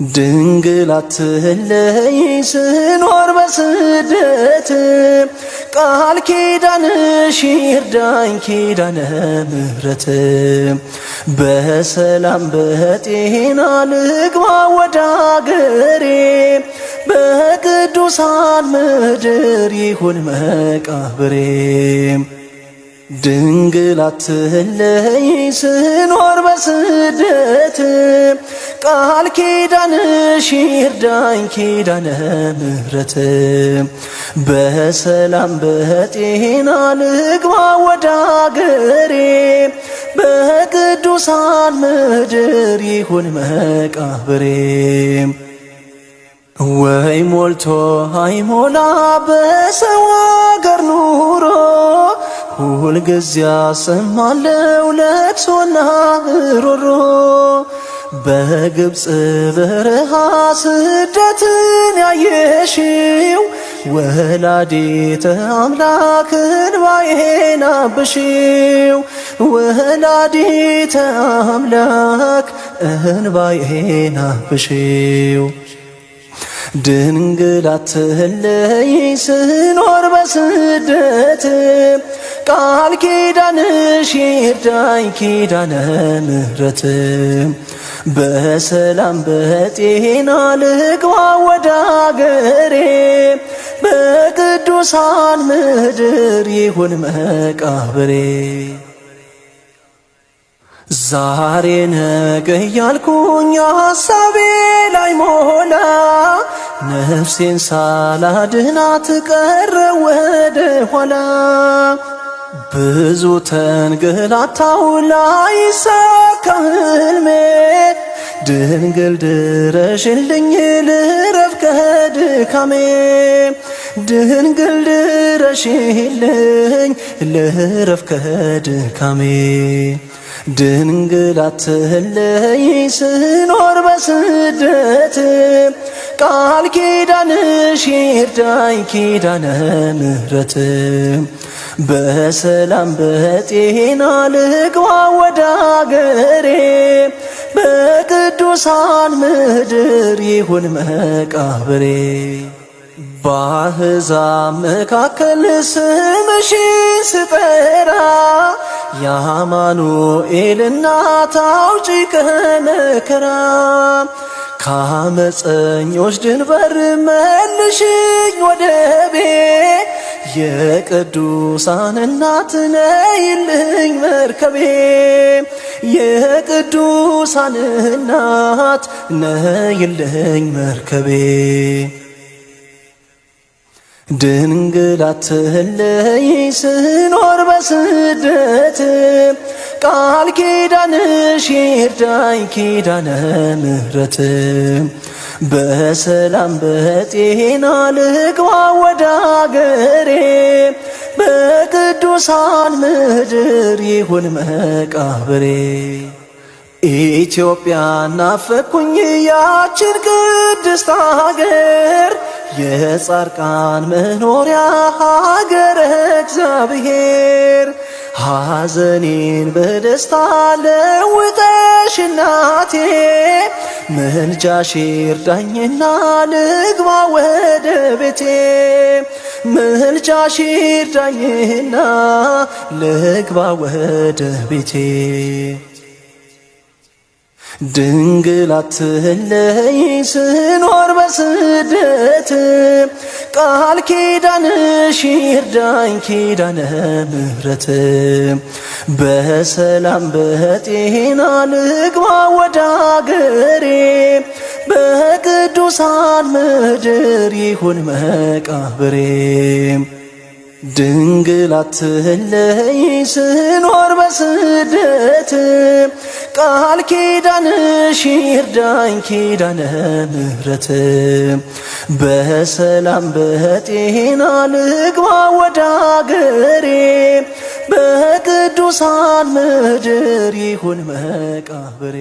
ድንግል አትለይ ስኖር በስደት ቃል ኪዳንሽ ይርዳኝ ኪዳነ ምሕረት በሰላም በጤና ልግባ ወደ አገሬ በቅዱሳን ምድር ይሁን መቃብሬ ድንግል አትለይ ስኖር በስደት ቃል ኪዳንሽ ይርዳኝ ኪዳነ ምሕረት በሰላም በጤና ልግባ ወደ አገሬ በቅዱሳን ምድር ይሁን መቃብሬ ወይ ሞልቶ አይሞላ በሰው አገር ኑሮ ሁልጊዜ አሰማለው ለቅሶና ሮሮ በግብፅ በረሃ ስደትን ያየሽው ወላዲተ አምላክ እንባዬን አብሺው ወላዲተ አምላክ እንባዬን አብሺው ድንግል አትለይ ስኖር በስደት ቃል ኪዳንሽ ይርዳኝ ኪዳነ ምሕረት በሰላም በጤና ልግባ ወደ አገሬ በቅዱሳን ምድር ይሁን መቃብሬ ዛሬ ነገ እያልኩኝ ሐሳቤ ላይ ሞላ ነፍሴን ሳላድናት ቀረ ወደ ኋላ ብዙ ተንገላታው ላይሳካ ሕልሜ ድንግል ድረሽልኝ ልረፍ ከድካሜ ድንግል ድረሽልኝ ልረፍ ከድካሜ ድንግል አትለይ ስኖር በስደት ቃል ኪዳንሽ ይርዳኝ ኪዳነ ምሕረት በሰላም በጤና ልግባ ወደ አገሬ በቅዱሳን ምድር ይሁን መቃብሬ በአሕዛብ መካከል ስምሽን ስጠራ የአማኑኤል እናት አውጪ ከመከራ ከአመፀኞች ድንበር መልሽኝ ወደ ቤት የቅዱሳን እናት ነይልኝ መርከቤ የቅዱሳን እናት ነይልኝ መርከቤ ድንግል አትለይ ስኖር በስደት ቃል ኪዳንሽ ይርዳኝ ኪዳነ ምሕረት በሰላም በጤና ልግባ ወደ አገሬ በቅዱሳን ምድር ይሁን መቃብሬ ኢትዮጵያ ናፈኩኝ ያችን ቅድስት አገር የጻድቃን መኖሪያ ሀገረ እግዚአብሔር ሐዘኔን በደስታ ለውጠሽ እናቴ ምልጃሽ ይርዳኝና ልግባ ወደ ቤቴ ምልጃሽ ይርዳኝና ልግባ ወደ ቤቴ ድንግል አትለይ ስኖር በስደት ቃል ኪዳንሽ ይርዳኝ ኪዳነ ምሕረት በሰላም በጤና ልግባ ወደ አገሬ በቅዱሳን ምድር ይሁን መቃብሬ ድንግል አትለይ ስኖር በስደት ቃል ኪዳንሽ ይርዳኝ ኪዳነ ምሕረት በሰላም በጤና ልግባ ወደ አገሬ በቅዱሳን ምድር ይሁን መቃብሬ